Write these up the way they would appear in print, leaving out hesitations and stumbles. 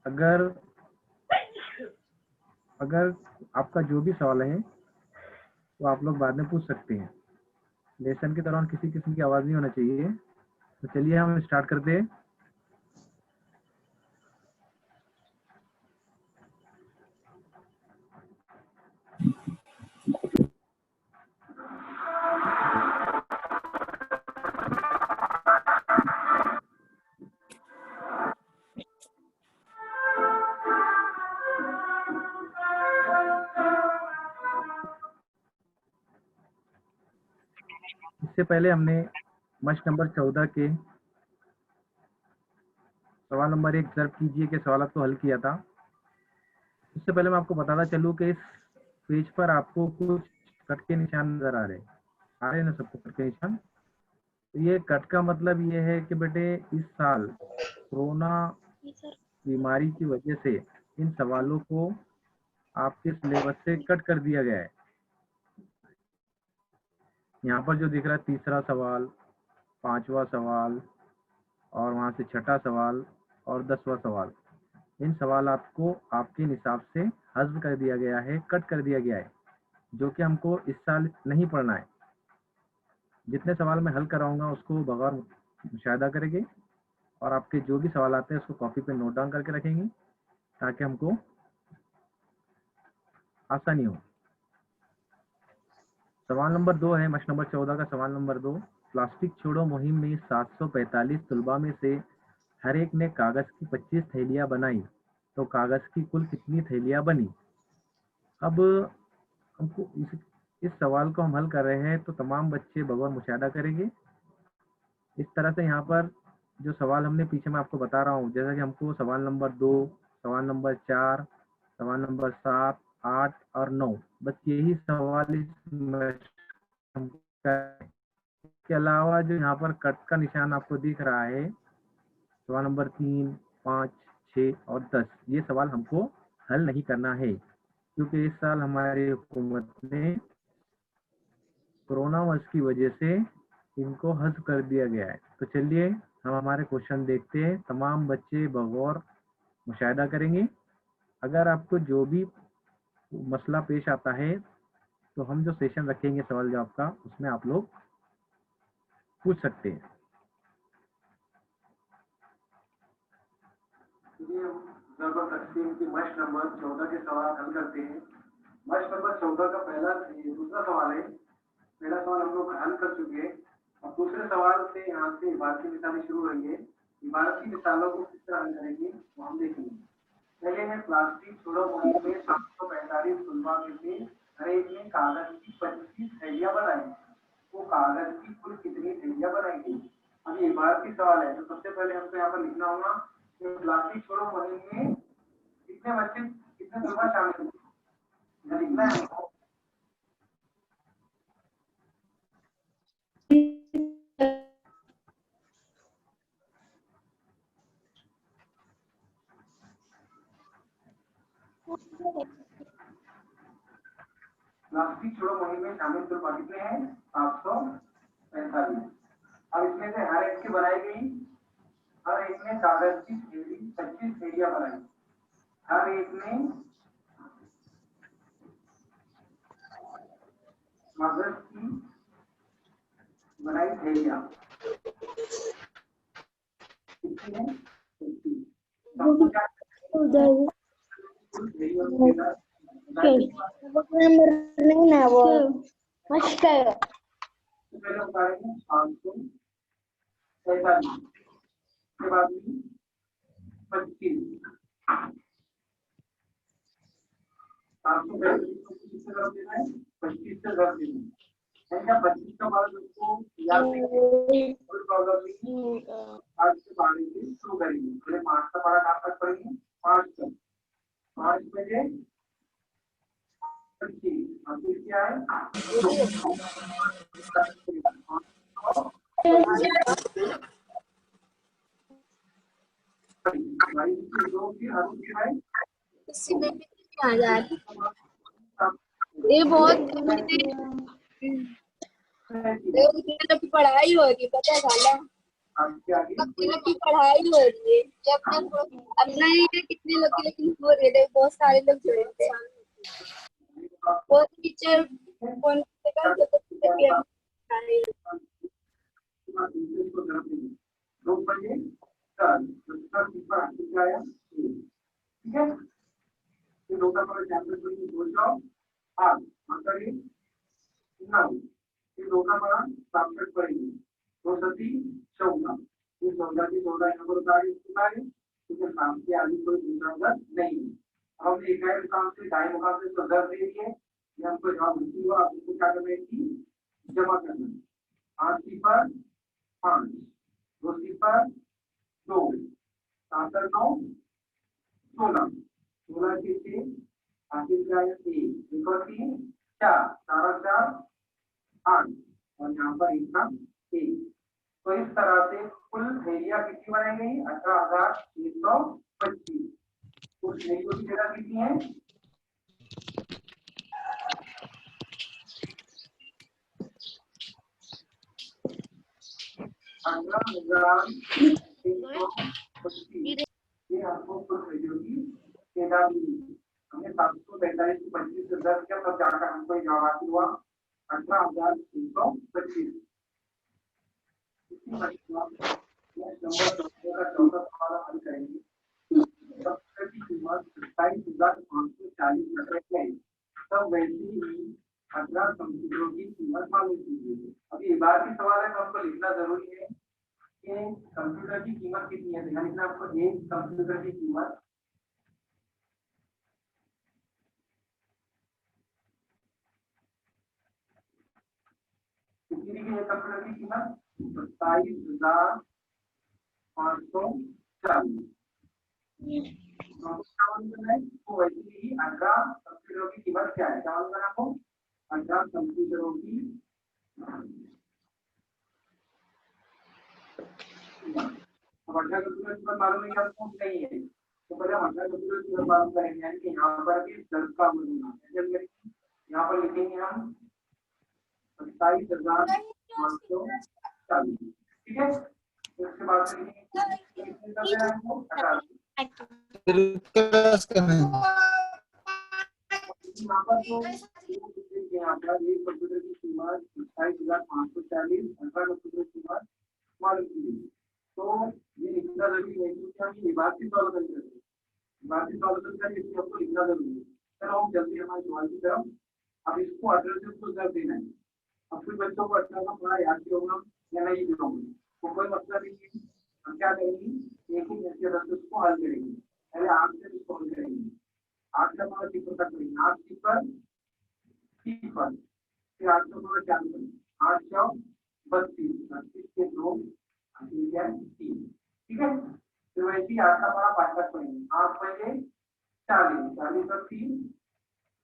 अगर अगर आपका जो भी सवाल है वो आप लोग बाद में पूछ सकते हैं। लेसन के दौरान किसी किस्म की आवाज़ नहीं होना चाहिए। तो चलिए हम स्टार्ट करते हैं। इससे पहले हमने मस्ट नंबर 14 के सवाल नंबर 1 ज़र्ब कीजिए के सवाल को हल किया था। इससे पहले मैं आपको बताता चलूँ कि इस पेज पर आपको कुछ कट के निशान नजर आ रहे हैं ना सबको कट के निशान। तो ये कट का मतलब ये है कि बेटे इस साल कोरोना बीमारी की वजह से इन सवालों को आपके सिलेबस से कट कर दिया गया है। यहाँ पर जो दिख रहा है तीसरा सवाल, पांचवा सवाल और वहाँ से छठा सवाल और 10वां सवाल, इन सवालात को आपके हिसाब से हज़्फ कर दिया गया है, कट कर दिया गया है, जो कि हमको इस साल नहीं पढ़ना है। जितने सवाल मैं हल कराऊंगा उसको बगैर मुशाहिदा करेंगे और आपके जो भी सवाल आते हैं उसको कॉपी पे नोट डाउन करके रखेंगे ताकि हमको आसानी हो। सवाल नंबर 2 है मश नंबर 14 का सवाल नंबर 2। प्लास्टिक छोड़ो मुहिम में 745 तलबा में से हर एक ने कागज की 25 थैलियां बनाई, तो कागज की कुल कितनी थैलियां बनी। अब हमको इस सवाल को हम हल कर रहे हैं तो तमाम बच्चे बगैर मुशाहिदा करेंगे। इस तरह से यहाँ पर जो सवाल हमने पीछे मैं आपको बता रहा हूँ, जैसा कि हमको सवाल नंबर 2, सवाल नंबर 4, सवाल नंबर 7, 8 और 9, बस यही सवाल इसके अलावा जो यहाँ पर कट का निशान आपको दिख रहा है, सवाल नंबर 3, 5, 6 और 10, ये सवाल हमको हल नहीं करना है क्योंकि इस साल हमारी हुकूमत ने कोरोना वायरस की वजह से इनको हज़्फ कर दिया गया है। तो चलिए हम हमारे क्वेश्चन देखते हैं। तमाम बच्चे बगौर मुशाहिदा करेंगे। अगर आपको जो भी मसला पेश आता है तो हम जो सेशन रखेंगे सवाल जवाब का, उसमें आप लोग पूछ सकते हैं। तकसीम की मश नंबर 14 के सवाल हल करते हैं। मश नंबर 14 का दूसरा सवाल है। पहला सवाल हम लोग हल कर चुके हैं। अब दूसरे सवाल से यहाँ से इबारत की मिसालें शुरू होंगे। इबारत की मिसालों को किस तरह हल करेंगे वो हम देखेंगे। पहले है प्लास्टिक छोड़ो मुहिम में 745 तलबा में से हर एक ने कागज की 25 थैलियां बनाई, वो कागज की कुल कितनी थैलियां बनाएंगे। अब ये इबारत की सवाल है तो सबसे पहले हमको यहाँ पर लिखना होगा कि प्लास्टिक छोड़ो मुहिम में कितने बच्चे कितने तलबा शामिल हैं। लिखना है हमको प्लास्टिक छोड़ो मुहिम में शामिल तलबा कितने हैं 745। अब इसमें से हर एक की बनाई गई, हर एक ने कागज की थैली 25 थैलियां बनाई, हर एक ने कागज की बनाई थैलियां कितनी है 25। सबको क्या नहीं ना वो मस्त है। पहले उतारेंगे 545 के बाद में 25 745 से ज़रूर देना है, 25 से ज़रूर देना है। क्या 25 का बाद उसको याद नहीं आज से पानी से शुरू करेंगे। पहले 5 का पारा कहाँ तक पढ़ेंगे 5 तक, 5 बजे 25 अब क्या है ये बहुत पढ़ाई होगी पता है आपके आगे कितने लोग की पढ़ाई हो रही है जब तक अपना ही है कितने लोग की, लेकिन हो रही है बहुत सारे लोग जुड़े थे। वो टीचर कौन से का जो तक कि हम पढ़ाई को जन्म देंगे 2 बजे कल उसका पेपर आपके आया ठीक है। फिर 2 का पहले चैप्टर को बोल जाओ 8 मतलब ये 9 फिर 2 का पढ़ा 7 पढ़ेंगे 2 सती 14 फिर 14 की 14 यहाँ पर उतारे क्योंकि शाम के आगे कोई दूसरा उधर नहीं है। अब हमने इकाई मुकाम से ढाई मुकाम से तो 10 दे दिए ये हमको जवाब लिखी हुआ आप इसको क्या करना है कि जमा करना है 8 की पर 5 2 की पर 2 7 9 16 16 के 6 आखिर क्या है 1 और 3 4 4 4 8 और यहाँ पर इतना 1। तो इस तरह से कुल एरिया कितनी बनाई गई 18,625। उस एरिया की जगह कितनी है 18,625। ये आपको कुल एरिया की तादाद मिली। हमने 745 को 25 से 10 किया तब जाकर हमको जवाब हासिल हुआ 18,325। नंबर 14 सवाल हल करेंगे। कंप्यूटर की कीमत 27,540 रुपए है। तब वैसे ही 18 कंप्यूटरों की कीमत मालूम कीजिए। अभी ये बार की सवाल है तो हमको लिखना जरूरी है कि कंप्यूटर की कीमत कितनी है। ध्यान रखना आपको एक कंप्यूटर की कीमत कितनी है। कंप्यूटर की कीमत 27,540। तो वैसे ही 18 कंप्यूटरों की कीमत क्या है क्या मालूम है आपको 18 कंप्यूटरों की अब 18 कंप्यूटर की कीमत मालूम है कि आपको नहीं है तो पहले हम 18 कंप्यूटर की कीमत मालूम करेंगे यानी कि यहाँ पर भी 10 का गुणा यहाँ पर लिखेंगे हम 27,540। ठीक है उसके बाद यहाँ पर तो यहाँ पर एक कंप्यूटर की कीमत 27,540 18 कंप्यूटर की कीमत मालूम की गई। तो ये लिखना जरूरी है क्योंकि हम ये बात की सॉल्व करते हैं बात की सॉल्व करके इसको आपको लिखना जरूरी है। चलो हम जल्दी हमारे सवाल की तरफ। अब इसको 18 से उसको कर देना है। अब फिर बच्चों को 18 का पूरा याद किया होगा या नहीं किया होगा तो कोई मतलब नहीं है। हम क्या करेंगे एक ही मिनट के 10 उसको हल करेंगे। पहले 8 से इसको हल करेंगे 8 का पूरा चित्र तक करेंगे 8 पर फिर 8 का पूरा चालू करेंगे 8 4 32 32 के 2 3 ठीक है। फिर वैसे ही 8 का पूरा 5 तक करेंगे 8 पहले 40 40 पर 3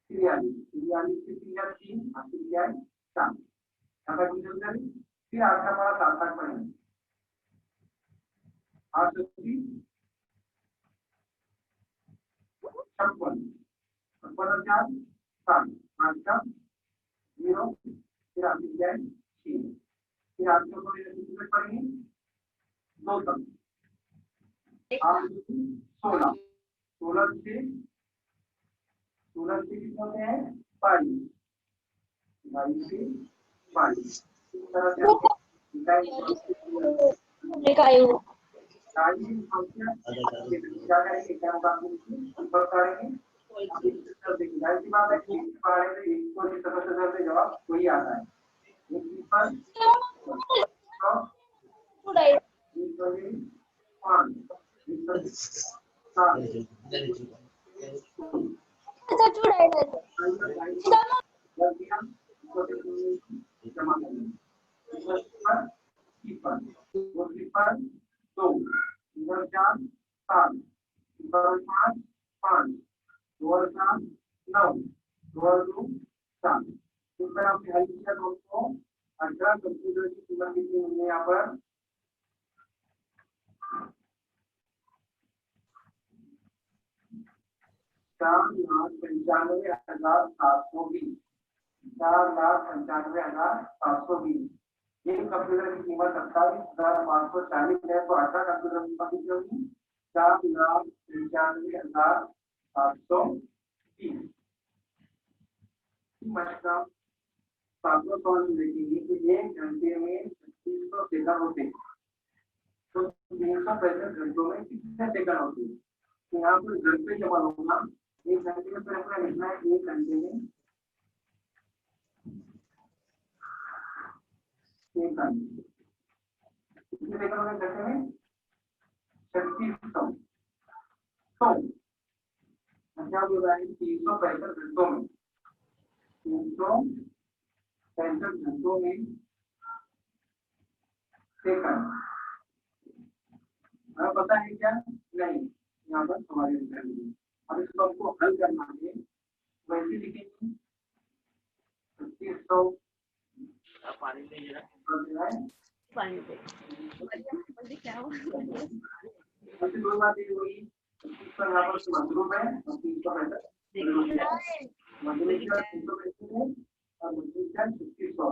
43 43 से 3 आखिर क्या है 4 फिर 8 का पूरा 7 तक पढ़ेंगे 8 से 3 56 56 और 4 7 8 का 0 फिर आखिर क्या है 6 फिर 8 को कितने पढ़ेंगे 2 तक 8 से 16 16 से कितने होते हैं 22 22 से 22 इस तरह से क्या करेंगे क्या करेंगे जवाब वही आता है कंप्यूटर की कीमत कितनी है यहाँ पर 4,95,720 4,95,720 एक कंप्यूटर की कीमत 27,540 है, तो 18 कंप्यूटर की कीमत कितनी होगी? 4,95,730। मछका 700 सवाल देखेंगे कि 1 घंटे में 300 सेकंड होते हैं, तो 365 घंटों में कितने सेकंड होते हैं? तो यहाँ पर घंटे जमा होगा, 1 घंटे में तो अपना लिखना है 1 घंटे में सेकंड, कितने सेकंड होंगे घंटे में? 3600। तो क्या हो रहा है? 365 घंटों में 365 घंटों में सेकंड हमें पता है क्या? नहीं, यहाँ पर हमारे उत्तर नहीं। अब इसको हमको हल करना है, वैसे लिखेंगे 2500 पानी नहीं है पानी दे सबसे दो बात ये हुई, 2500 यहाँ पर मजरूब है और 365 मजरूब है, मजरूब का 365 है और मजरूब का 3600।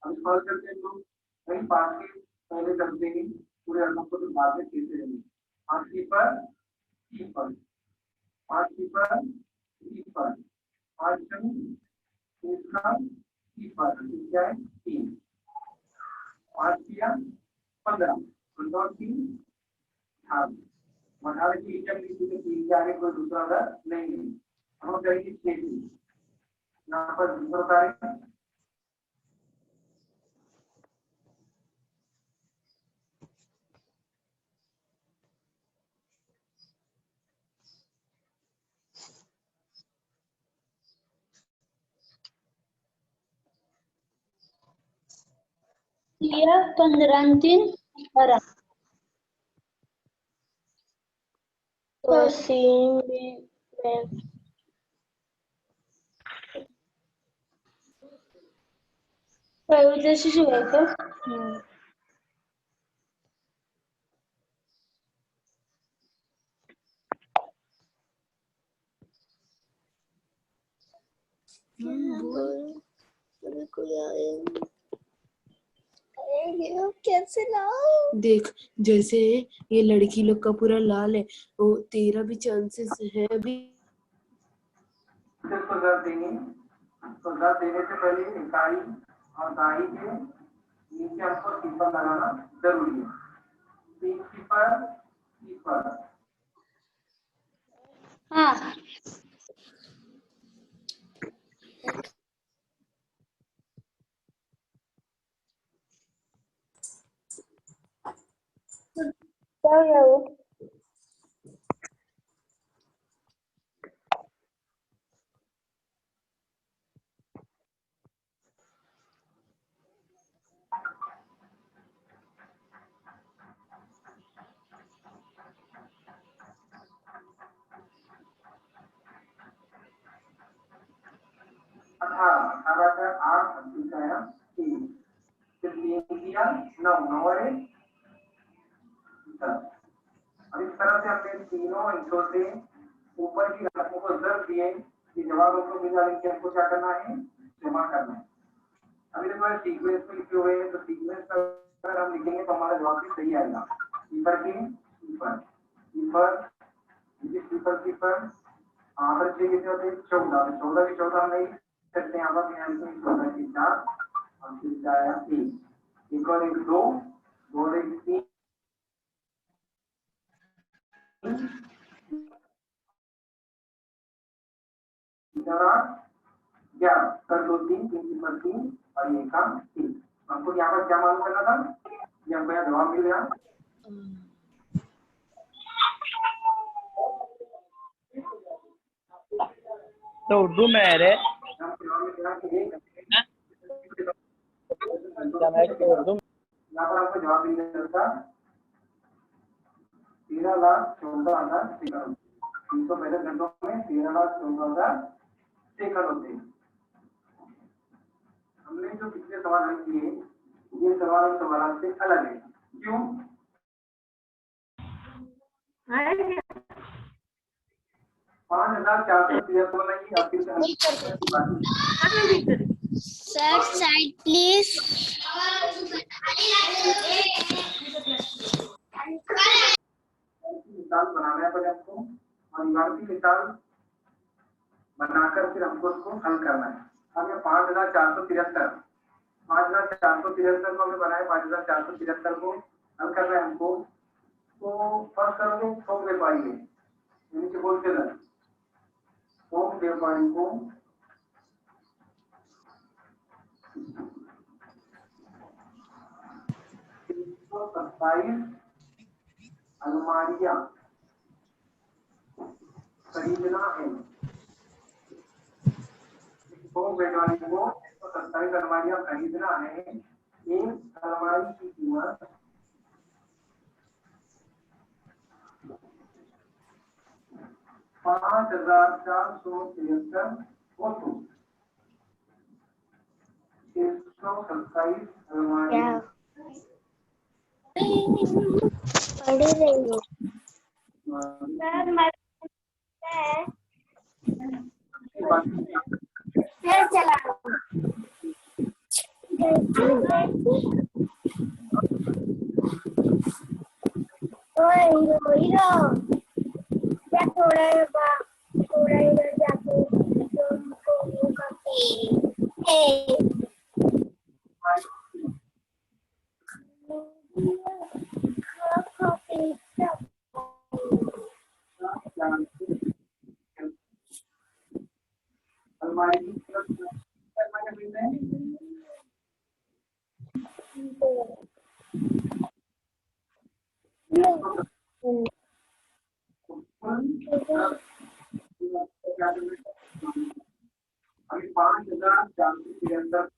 अब इसको हल करते हैं, तो कहीं 5 के पहले करते हैं, पूरे रकम को तो बाद में कैसे रहेंगे? 5 की पर 3 पर 5 की पर 3 पर 5 कमी 3 का 3 पर क्या है? 3 5 किया 15 15 3 18 18 की जब नीचे से 3 के आगे कोई दूसरा अदर नहीं है, हम करेंगे 6 यहाँ पर दूसरा कार्य किया 15 3 12 तो सीन में प्रयोजन से कैसे लाओ? देख, जैसे ये लड़की लोग का पूरा लाल है, वो तेरा भी चांसेस है अभी। इसको दर देंगे, तो दर देने से पहले इकाई और दाई के नीचे हमको सिंबल लगाना जरूरी है। 3 सिपर सिपर हाँ क्या हो गया वो? अठारह का 8 दिखाया 3 फिर 3 किया 9 9 है 10। अब इस तरह से हमने तीनों अंशों से ऊपर की रकमों को जब दिए कि जवाब हमको मिला, लेकिन हमको क्या करना है? जमा करना है। अभी देखो सीक्वेंस में लिखे हुए हैं, तो सीक्वेंस का अगर हम लिखेंगे तो हमारा जवाब भी सही आएगा। ईपर की ईपर ईपर ईपर ईपर यहाँ पर 6 कितने होते हैं? 14 14 की 14 हम नहीं सकते, यहाँ पर 14 की 4 और फिर आया 3 एक और 1 2 2 और 1 3 11 कर 2 3 3 पर 3 और ये काम 3। हमको यहाँ पर क्या मालूम करना था? ये हमको यहाँ जवाब मिल गया। तो उर्दू में है रे, यहाँ पर हमको जवाब मिल गया 13,14,000 सेकंड। 365 घंटों में 13,14,000 सेकंड होते हैं। हमने जो पिछले सवाल हल किए, ये सवाल सवाल से अलग है। क्यों? 5,473 नहीं, अब फिर सर साइड प्लीज। मिसाल बनाना है पहले आपको, और इमारती मिसाल बनाकर फिर हमको उसको हल करना है। अब ये 5473 को हमने बनाया, 5473 को हल करना है हमको। तो फर्स्ट करोगे थोक व्यापारी है, यानी कि होलसेलर, थोक व्यापारी को 127 अलमारियां खरीदना है। थोक व्यापारी को 127 अलमारियां खरीदना है। एक अलमारी की कीमत 5473 वस्तु, 127 अलमारी पढ़ रही हूँ चला हीरो क्या थोड़ा इधर जाके उनको वो करते अलमारी की कीमत खरीदना है। अभी 5473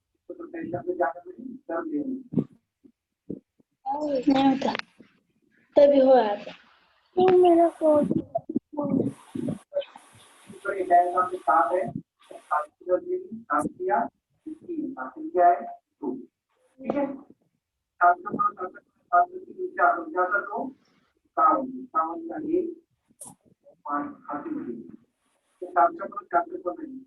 नहीं होता तभी हो रहा था मेरा फोन के साथ है, क्या है 2, ठीक है। 700 को 51 का 1 5 हासिल हुई, तो 700 को नहीं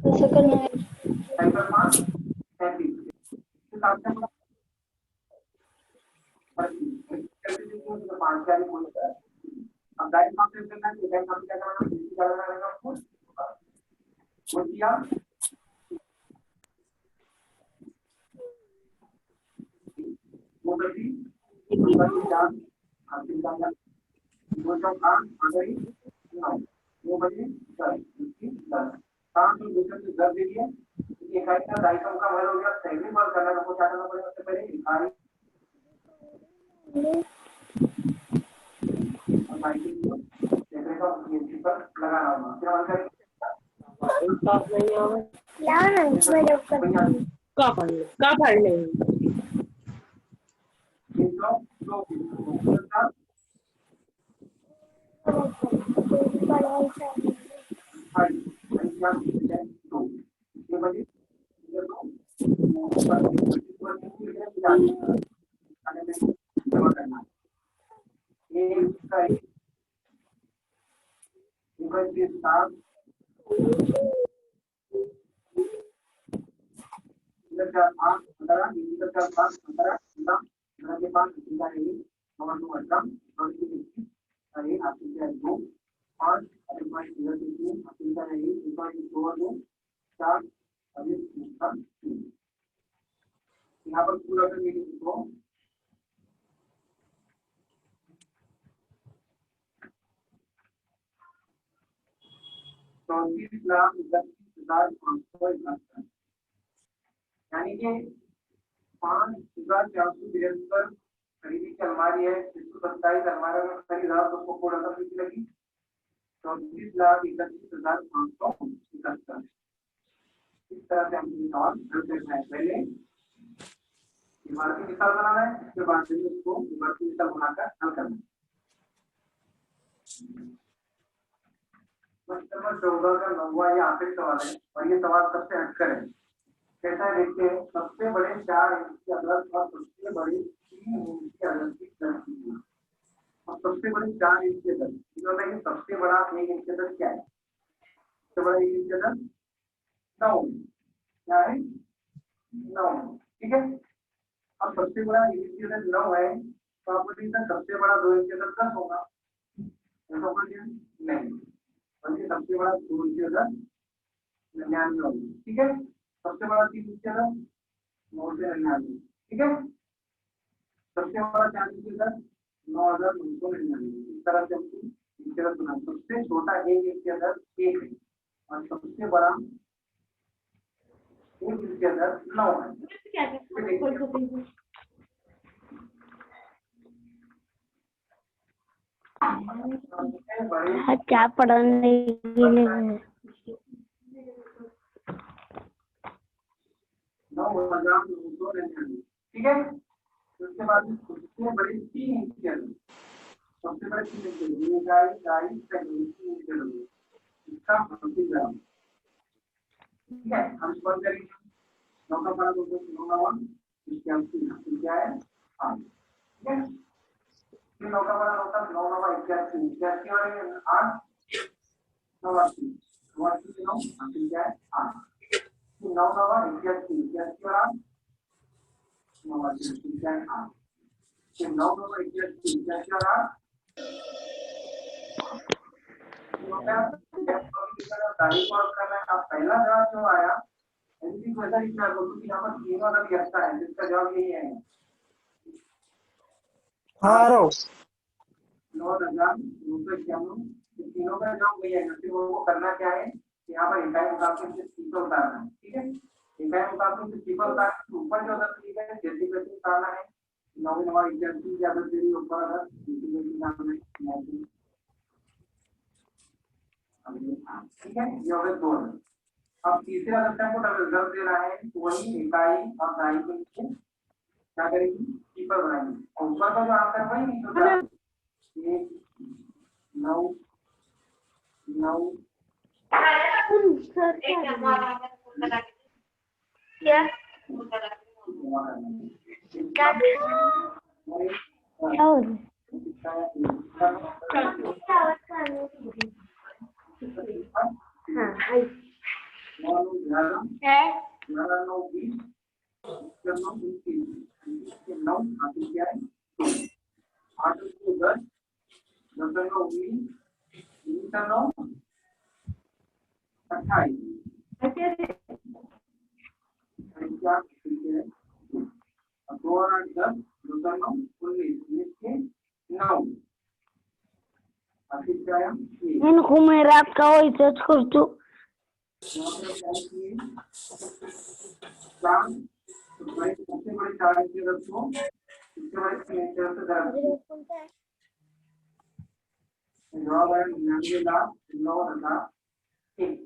ऐसा करना है। साइकिल 5 35 तो 700 5 का भी बोल रहा है। अब डाइट मार्क्स करना है, डाइट मार्क्स क्या करना है, क्या करना रहेगा आपको वो किया वो बची 4 हासिल करना, वो तो काम अगर ही वो बची 10 काम तो दूसरे से 10 दे दिया, इकाई का दायित्व का हल हो गया। पहली बार करना है, क्या करना पड़ेगा, सबसे पहले इकाई पर लगाना होगा, क्या हल करेंगे का पढ़ ले यहाँ पर पूरा करने के लिए 34,31,571, यानी कि 5,473 खरीदी की अलमारी है, 127 अलमारी में खरीदा तो उसको कोड रकम कितनी लगी 34,31,571। इस तरह से हम सवाल हल करना है। पहले इमारती मिसाल बनाना है, उसके बाद फिर उसको इमारती मिसाल बनाकर हल करना है। नंबर 14 का 9वां ये आखिरी सवाल है, और ये सवाल सबसे हटकर है। कैसा है देखते हैं, सबसे बड़े 4 इंच की अदरक और सबसे बड़ी 3 इंच की अदरक की दर कीजिए। और सबसे बड़ी 4 इंच की अदरक, सबसे बड़ा 1 इंच की अदरक क्या है, सबसे बड़ा एक इंची अदद 9 क्या है 9, ठीक है। अब सबसे बड़ा एक इंची अदद 9 है तो आपको देखना सबसे बड़ा 2 इंची अदद 10 होगा, ऐसा होगा क्या नहीं, बल्कि सबसे बड़ा 2 इंची अदद 99 होगा, ठीक है। सबसे बड़ा 3 इंची अदद 9 से 99, ठीक है। सबसे बड़ा 4 इंची अदद 9999, इस तरह से हमको इंची अदद बना। सबसे छोटा 1 इंची अदद 1 है और सबसे बड़ा 1 इंची अदद 9 है। क्या पढ़ने के लिए 9,999, ठीक है। उसके बाद सबसे बड़ी 3 इंची अदद, सबसे बड़े 3 इंची अदद ये गाइस 3 इंची अदद इसका 80 ग्राम, ठीक है। हम स्पष्ट करेंगे 9 का बड़ा 2 9 9 इसके 80 क्या है 8, ठीक है। फिर 9 का बड़ा 9 का 9 9 81 81 और 8 89 89 9 80 क्या है 8, 9 9 81 81 और 8 89 क्या है 8, फिर 9 9 81 81 और 8 तारीख और करना है। अब पहला जवाब जो आया ऐसी वैसा लिखना बोलूं कि यहाँ पर तीनों का भी अच्छा है, जिसका जवाब यही है 9,991, तीनों का जवाब वही है। फिर वो करना क्या है, यहाँ पर इकाई मुकाबले से सीपा उतारना है, ठीक है। इकाई मुकाबले से सीपा उतारना है, ऊपर जो अदद दी है जैसी वैसी उतारना है। 9 9 81 की अदद दे दी ऊपर अदद जैसी वैसी उतारना है, ठीक है। ये हो गए 2। अब तीसरे अदद को रिजल्ट देना है तो वही इकाई और दाई के नीचे क्या करेगी कीपर बनाएंगे और ऊपर का जो आंसर वही नहीं होता 1 9 9 क्या इनको मैं रात का वही सर्च करती हूँ सबसे बड़ी 4 इंची रखो, इसके बाद 3 इंची से जवाब है 99,09,001।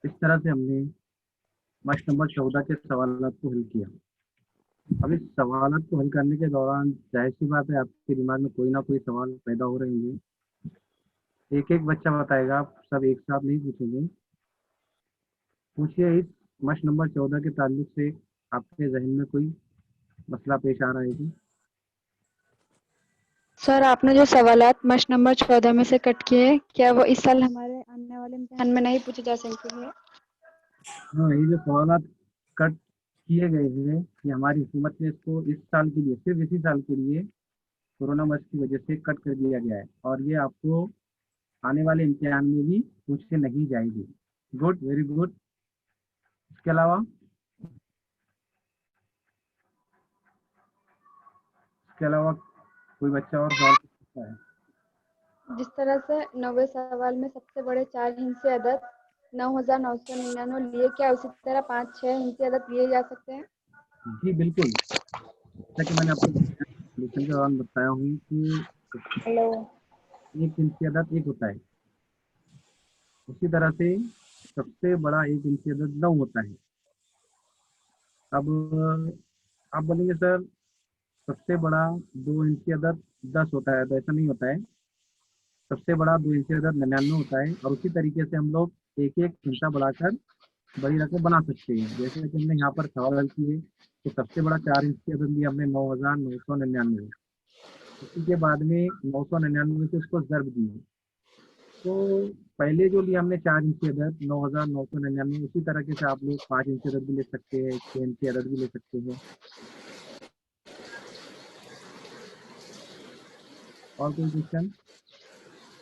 इस तरह से हमने प्रश्न नंबर 14 के सवालों को हल किया। अब इस सवालों को हल करने के दौरान जाहिर सी बात है आपके दिमाग में कोई ना कोई सवाल पैदा हो रहे होंगे। एक एक बच्चा बताएगा, आप सब एक साथ नहीं पूछेंगे। पूछिए इस प्रश्न नंबर 14 के ताल्लुक से आपके जहन में कोई मसला पेश आ रहा है कि? सर आपने जो सवालात मश्क नंबर 14 में से कट किए हैं क्या वो इस साल हमारे आने वाले इम्तिहान में नहीं पूछे जा सकेंगे? हाँ, ये जो सवालात कट किए गए हैं कि हमारी हुकूमत ने इसको इस साल के लिए, सिर्फ इसी साल के लिए कोरोना वायरस की वजह से कट कर दिया गया है और ये आपको आने वाले इम्तिहान में भी पूछे नहीं जाएगी। Good, very good. इसके अलावा कोई बच्चा और सवाल पूछ सकता है? जिस तरह से 90वें सवाल में सबसे बड़े 4 हिंसी अदद 9,999 लिए, क्या उसी तरह 5-6 हिंसी अदद लिए जा सकते हैं? जी बिल्कुल, जैसा कि मैंने आपको सोल्यूशन के दौरान बताया हूँ कि एक हिंसी अदद 1 होता है, उसी तरह से सबसे बड़ा एक हिंसी अदद 9 होता है। अब आप बोलेंगे सर सबसे बड़ा 2 इंची अदद 10 होता है, तो ऐसा नहीं होता है। सबसे बड़ा 2 इंची अदद 99 होता है और उसी तरीके से हम लोग एक एक हिस्सा बढ़ाकर बड़ी रकम बना सकते हैं। जैसे कि हमने यहाँ पर सवाल हल किए तो सबसे बड़ा 4 इंच की अदद लिया हमने 9,999। उसी के बाद में 999 से उसको ज़र्ब दिए। तो पहले जो लिया हमने 4 इंच की अदद 9,999, उसी तरीके से आप लोग 5 इंच की अदद भी ले सकते हैं, 6 इंच की अदद भी ले सकते हैं। और कोई क्वेश्चन?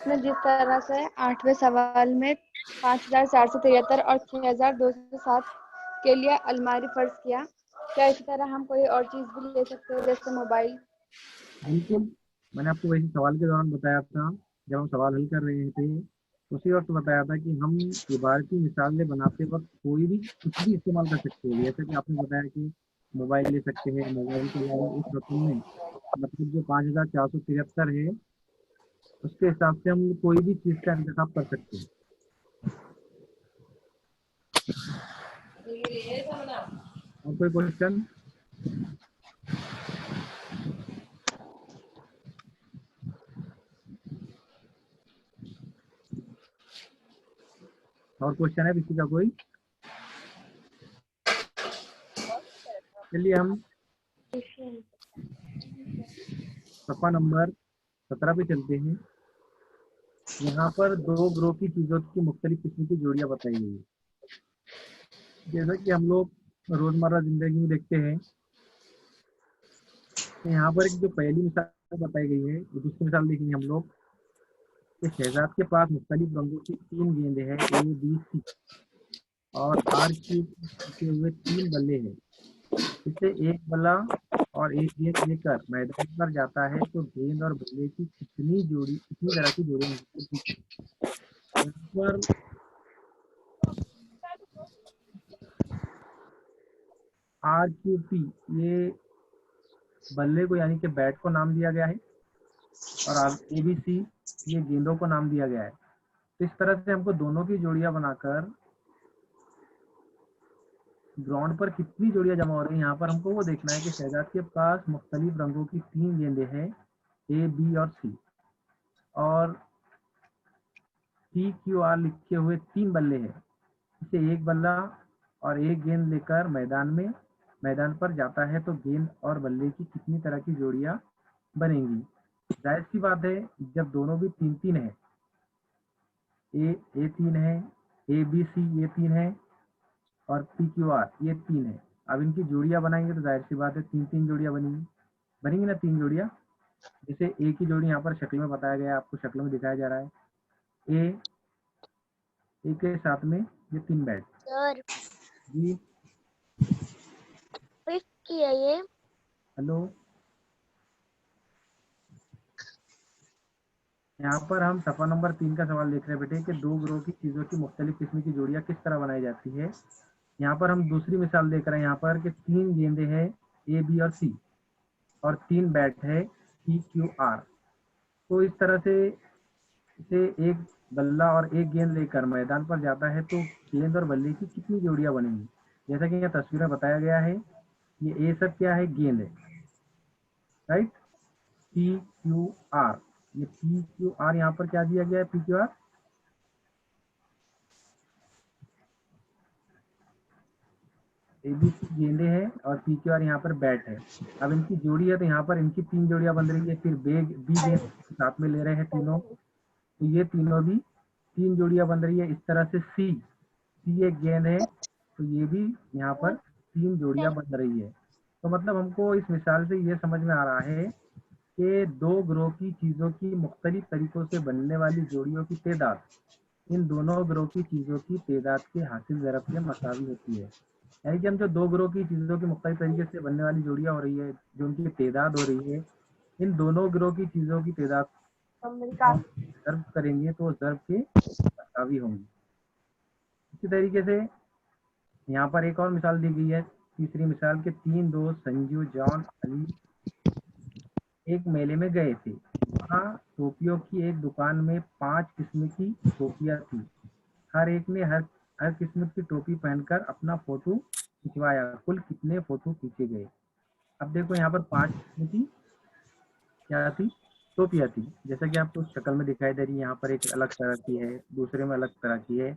जिस तरह से 8वें सवाल में 5,473 और 6,207 के लिए अलमारी फर्ज किया, क्या इसी तरह हम कोई और चीज भी ले सकते हैं जैसे मोबाइल? बिल्कुल, मैंने आपको वैसे सवाल के दौरान बताया था, जब हम सवाल हल कर रहे थे उसी वक्त बताया था कि हम इबारती मिसालें बनाते वक्त कोई भी कुछ भी इस्तेमाल कर सकते हैं। जैसे कि आपने बताया कि मोबाइल ले सकते हैं, मोबाइल के अलावा उस रकम में मतलब जो 5,473 है उसके हिसाब से हम कोई भी चीज़ का इंतखाब कर सकते हैं। और कोई क्वेश्चन? और क्वेश्चन है किसी का कोई? चलिए हम सफ़ा नंबर 17 पे चलते हैं। यहाँ पर 2 ग्रोह की चीज़ों की मुख्तलिफ किस्म की जोड़ियाँ बताई गई है। जैसा कि हम लोग रोज़मर्रा ज़िंदगी में देखते हैं, तो यहाँ पर एक जो पहली मिसाल बताई गई है, दूसरी मिसाल देखेंगे हम लोग कि शहजाद के पास मुख्तलिफ रंगों की 3 गेंदें हैं, A, B, C, और R के हुए 3 बल्ले हैं। इसे एक बल्ला और एक गेंद लेकर मैदान पर जाता है तो गेंद और बल्ले की कितनी तरह की जोड़ियां होती हैं। यहाँ पर RQP ये बल्ले को यानी कि बैट को नाम दिया गया है और ABC ये गेंदों को नाम दिया गया है। इस तरह से हमको दोनों की जोड़ियां बनाकर ग्राउंड पर कितनी जोड़ियां जमा हो रही हैं, यहाँ पर हमको वो देखना है कि शहजाद के पास मुख्तलिफ रंगों की 3 गेंदें हैं, A, B और C, और PQR लिखे हुए 3 बल्ले हैं। इसे एक बल्ला और एक गेंद लेकर मैदान पर जाता है तो गेंद और बल्ले की कितनी तरह की जोड़ियां बनेंगी। जाहिर सी बात है, जब दोनों भी 3-3 है, ए 3 है, ABC ये 3 है और PQR ये 3 है। अब इनकी जोड़ियां बनाएंगे तो जाहिर सी बात है 3-3 जोड़ियां बनेंगी ना, 3 जोड़ियां। जैसे ए की जोड़ी यहाँ पर शक्ल में बताया गया है, आपको शक्ल में दिखाया जा रहा है। ए के साथ में ये 3 बैट सर जी। किया ये हेलो, यहाँ पर हम सफ़ा नंबर 3 का सवाल देख रहे हैं बेटे कि 2 ग्रोह की चीज़ों की मुख्तलिफ किस्म की जोड़ियाँ किस तरह बनाई जाती है। यहाँ पर हम दूसरी मिसाल देख रहे हैं यहाँ पर कि 3 गेंदें हैं A, B और C और 3 बैट है PQR। तो इस तरह से इसे एक बल्ला और एक गेंद लेकर मैदान पर जाता है तो गेंद और बल्ले की कितनी जोड़ियाँ बनेंगी। जैसा कि यहाँ तस्वीर में बताया गया है, ये A सब क्या है, गेंद है, राइट। PQR, ये PQR यहाँ पर क्या दिया गया है, PQR ABC गेंदे हैं और PQR यहाँ पर बैट है। अब इनकी जोड़ी है तो यहाँ पर इनकी 3 जोड़ियां बन रही है। फिर B गेंद साथ में ले रहे हैं तीनों, तो ये तीनों भी 3 जोड़ियां बन रही है। इस तरह से C एक गेंद है तो ये भी यहाँ पर 3 जोड़ियां बन रही है। तो मतलब हमको इस मिसाल से ये समझ में आ रहा है कि 2 ग्रोह की चीज़ों की मुख्तलिफ तरीकों से बनने वाली जोड़ियों की तादाद इन दोनों ग्रोह की चीज़ों की तादाद के हासिल ज़रब के मसावी होती है। यानी कि हम जो 2 ग्रोह की चीज़ों की मुख्तलिफ तरीके से बनने वाली जोड़ियाँ हो रही है, जो उनकी तादाद हो रही है, इन दोनों ग्रोह की चीज़ों की तादाद ज़र्ब करेंगे तो ज़र्ब के मसावी होंगी। इसी तरीके से यहाँ पर एक और मिसाल दी गई है, तीसरी मिसाल के 3 दोस्त संजू, जॉन, अली एक मेले में गए थे। वहाँ टोपियों की एक दुकान में 5 किस्म की टोपियाँ थी। हर एक ने हर किस्म की टोपी पहनकर अपना फोटो खिंचवाया। कुल कितने फोटो खींचे गए। अब देखो यहाँ पर 5 किस्म की क्या थी, टोपियाँ थी। जैसा कि आपको शक्ल में दिखाई दे रही है, यहाँ पर एक अलग तरह की है, दूसरे में अलग तरह की है।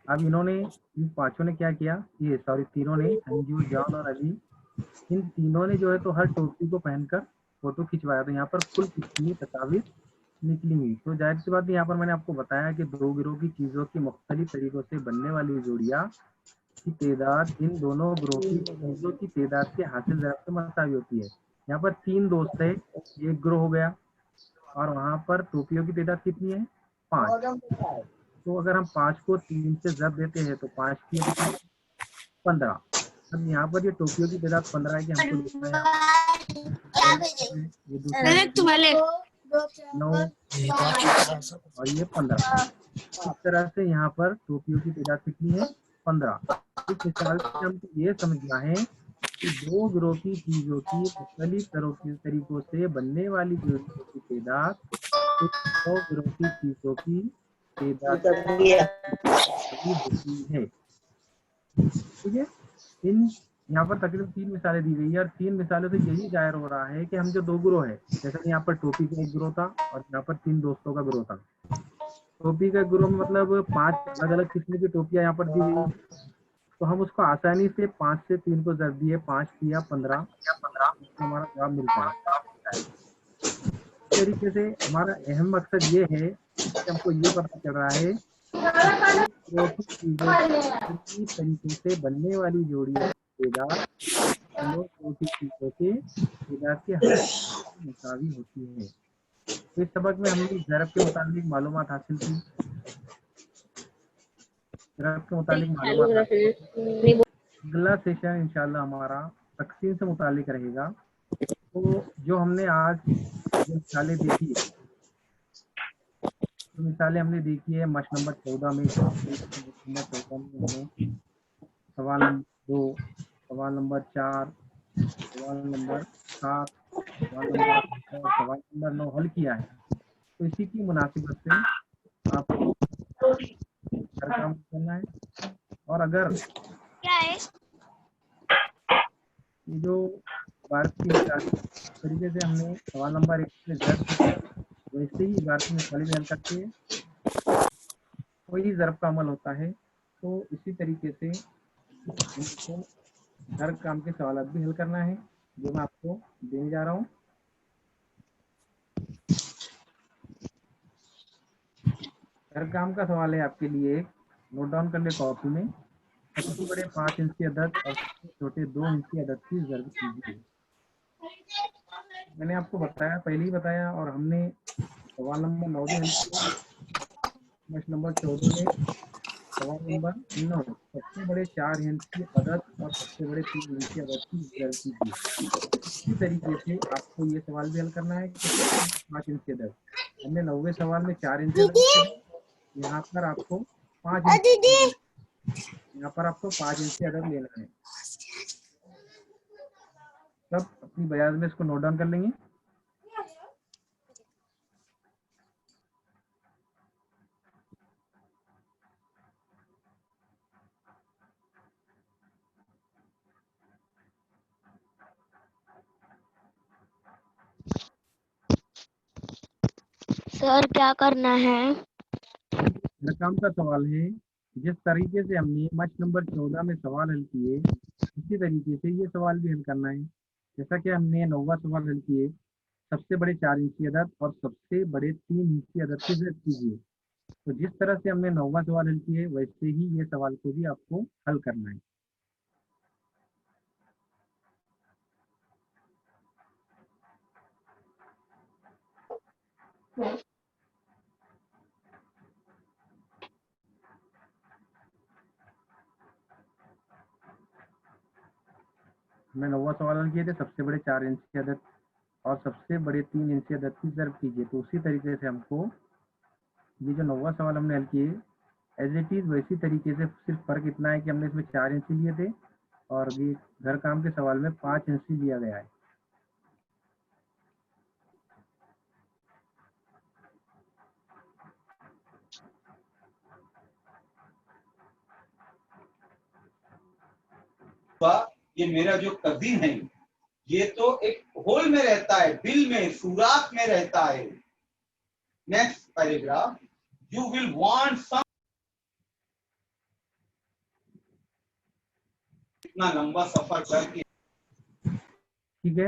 अब इन्होंने इन पांचों ने क्या किया, ये सॉरी तीनों ने, संजू, जॉन और अली, इन तीनों ने जो है तो हर टोपी को पहनकर फोटो खिंचवाया। तो यहाँ पर कुल कितनी तस्वीर निकलेंगी? तो जाहिर सी बात है, यहाँ पर मैंने आपको बताया कि दो गिरोह की चीजों की मुख्तलिफ तरीकों से बनने वाली जोड़ियाँ की तादाद इन दोनों ग्रोह की चीजों की तादाद के हासिल ज़रब से मसावी होती है। यहाँ पर 3 दोस्त है, एक ग्रोह हो गया, और वहां पर टोपियों की तादाद कितनी है? 5। तो अगर हम 5 को 3 से ज़रब देते हैं तो 5 की 15। अब यहाँ पर ये टोपियों की तादाद 15 है कि हमको लिखना है ये दूसरा 9 और ये 15। इस तरह से यहाँ पर टोपियों की तादाद कितनी है? 15। इस मिसाल से हमको ये समझना है कि दो गिरोह की चीजों की मुख्तलिफ तरीकों से बनने वाली जोड़ियों की तादाद दो गिरोह की चीजों की तादाद होती है। ठीक है, इन यहाँ पर तकरीबन 3 मिसालें दी गई है, और 3 मिसालों से यही जाहिर हो रहा है कि हम जो दो ग्रोह है, जैसे कि यहाँ पर टोपी का एक ग्रोह था और यहाँ पर 3 दोस्तों का ग्रोह था। टोपी का ग्रोह में मतलब 5 अलग अलग किस्म की टोपियां यहाँ पर दी गई, तो हम उसको आसानी से 5 से 3 को ज़रब दिए, 5 किया 15, हमारा जवाब मिलता है। इस तरीके से हमारा अहम मकसद ये है कि हमको ये पता चल रहा है कि तरीकों से बनने वाली जोड़ियों की तादाद चीजों के तादाद के मुसावी होती है। तो इस सबक में हमने ज़रब के मुताबिक मालूमात हासिल की, ज़रब के मुताबिक मालूमात। अगला सेशन इंशाल्लाह हमारा तकसीम से मुतालिक रहेगा। तो जो हमने आज जो मिसालें देखी, तो मिसालें हमने देखी है मश नंबर 14 में, हमने सवाल नंबर 2, सवाल नंबर 4, सवाल नंबर 7, सवाल नंबर 8 और सवाल नंबर 9 हल किया है। तो इसी की मुनासिबत से आपको हर काम करना है। और अगर क्या है ये जो भारत की तरीके से हमने सवाल नंबर 1 से ज़रब किया, वैसे ही भारत में मिसालें भी हल करते हैं, वही ज़रब का अमल होता है। तो इसी तरीके से हमको हर काम के सवाल भी हल करना है, जो मैं आपको देने जा रहा हूँ। हर काम का सवाल है आपके लिए, नोट डाउन कर ले कॉपी में। सबसे बड़े 5 इंच की अदद और सबसे छोटे 2 इंच की अदद की ज़रब कीजिए। मैंने आपको बताया, पहले ही बताया, और हमने सवाल नंबर 9 भी हल किया। प्रश्न नंबर 14 में सवाल नंबर 9, सबसे बड़े 4 इंच की अदद और सबसे बड़े 3 इंच की अदद की ज़रब कीजिए। इसी तरीके से आपको ये सवाल भी हल करना है कि 5 इंच की अदद, हमने 90वें सवाल में 4 इंच की अदद, यहाँ पर आपको 5 इंच, यहाँ पर आपको 5 इंच की अदद लेना है। सब अपनी बयाज में इसको नोट डाउन कर लेंगे। सर क्या करना है? रकम का सवाल है, जिस तरीके से हमने मच नंबर 14 में सवाल हल किए, उसी तरीके से ये सवाल भी हल करना है। जैसा कि हमने 9वां सवाल हल किए, सबसे बड़े 4 इंच की अदद और सबसे बड़े 3 इंच की अदद की ज़रब कीजिए। तो जिस तरह से हमने 9वां सवाल हल किए, वैसे ही ये सवाल को भी आपको हल करना है। हमने 9वां सवाल हल किए थे, सबसे बड़े 4 इंच की अदद और सबसे बड़े 3 इंच की अदद की ज़रब कीजिए। तो उसी तरीके से हमको ये जो 9वां सवाल हमने हल किए, एज इट इज़ वैसी तरीके से, सिर्फ फ़र्क इतना है कि हमने इसमें 4 इंच लिए थे और ये घर काम के सवाल में 5 इंच लिया गया है। ये मेरा जो कदीम है, ये तो एक होल में रहता है, दिल में, सुराख में रहता है। Next paragraph, you will want some इतना लंबा सफर करके। ठीक है,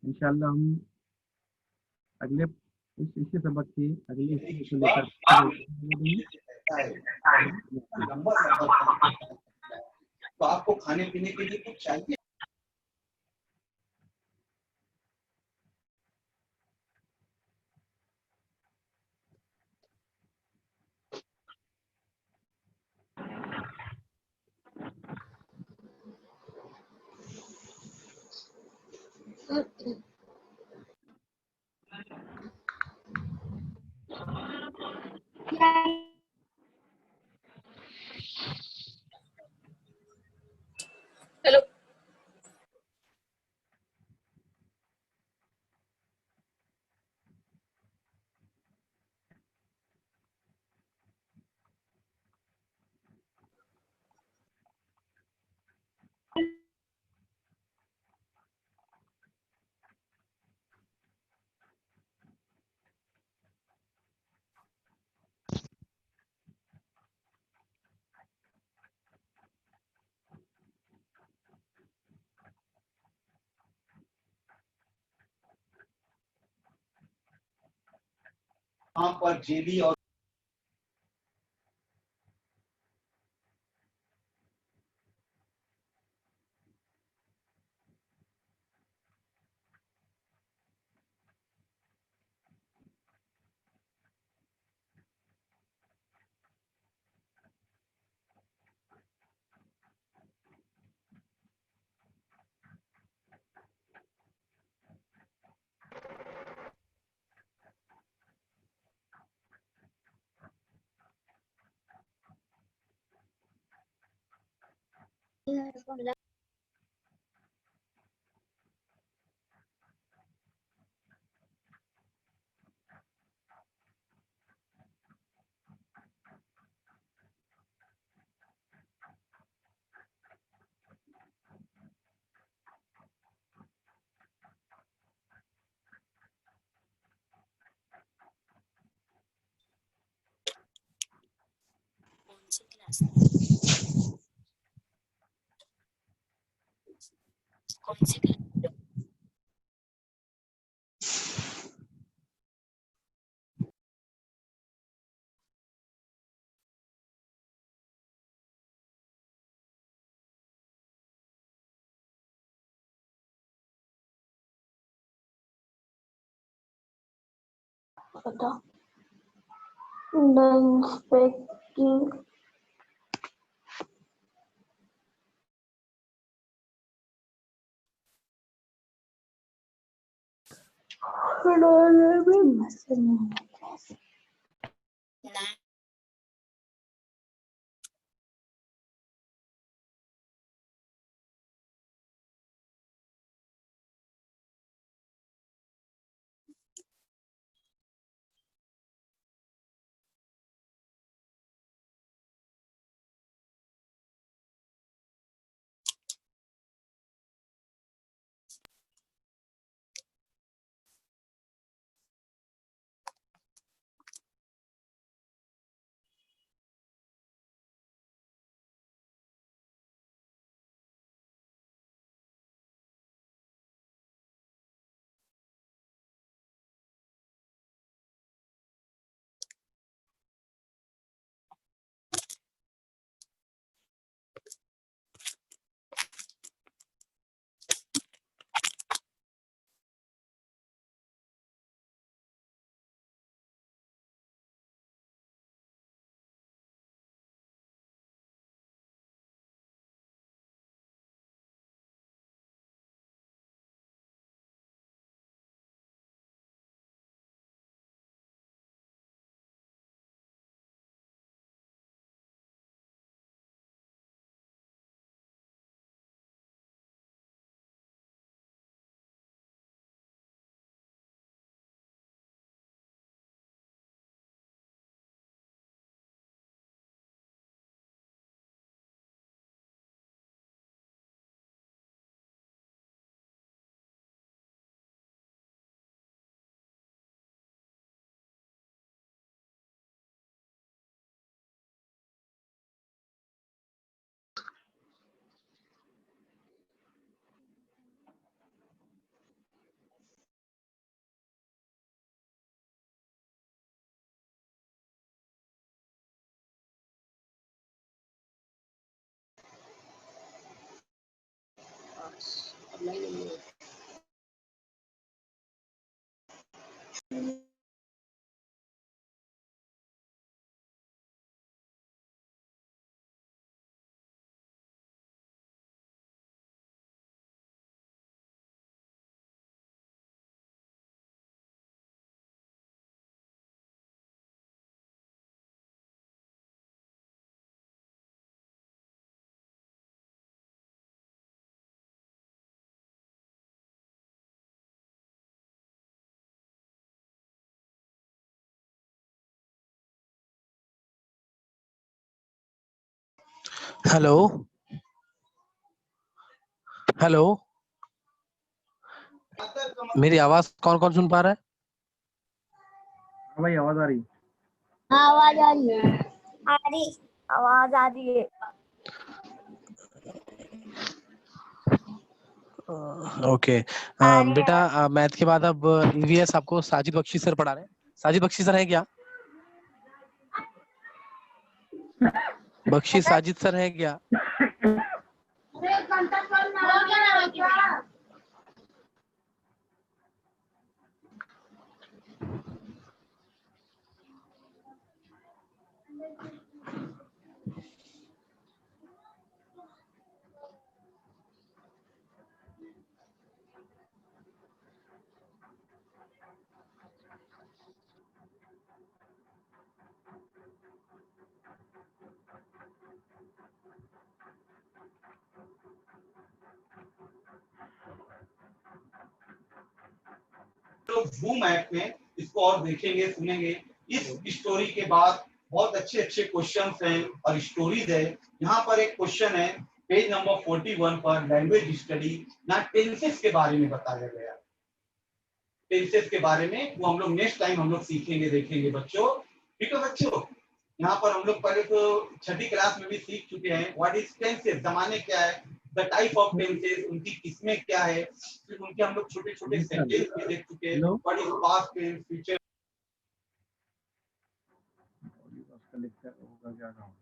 इंशाल्लाह हम अगले इसी सबक के अगले हिस्से को लेकर लंबा सफर करके तो आपको खाने पीने के लिए कुछ चाहिए। हेलो। वहां पर जेली और पता डन स्पेकिंग हेलो हेलो, मेरी आवाज कौन कौन सुन पा रहा है? हाँ भाई आवाज आ रही। हाँ आवाज आ रही है। आ रही आवाज आ रही है। ओके बेटा, मैथ के बाद अब ईवीएस आपको साजिद बख्शी सर पढ़ा रहे हैं। साजिद बख्शी सर है क्या? बख्शी साजिद सर है क्या? लोग जूम ऐप में इसको और देखेंगे सुनेंगे। इस स्टोरी के बाद बहुत अच्छे अच्छे क्वेश्चंस हैं और स्टोरीज है। यहाँ पर एक क्वेश्चन है पेज नंबर 41 पर, लैंग्वेज स्टडी ना टेंसेस के बारे में बताया गया। टेंसेस के बारे में वो हम लोग नेक्स्ट टाइम हम लोग सीखेंगे देखेंगे बच्चों। ठीक है बच्चों, यहाँ पर हम लोग पहले तो छठी क्लास में भी सीख चुके हैं व्हाट इज टेंसेस, जमाने क्या है, द टाइप ऑफ टेंसेस, उनकी किस्में क्या है, फिर उनके हम लोग छोटे छोटे सेंटेंस भी देख चुके हैं, what is past tense, future. होगा क्या काम।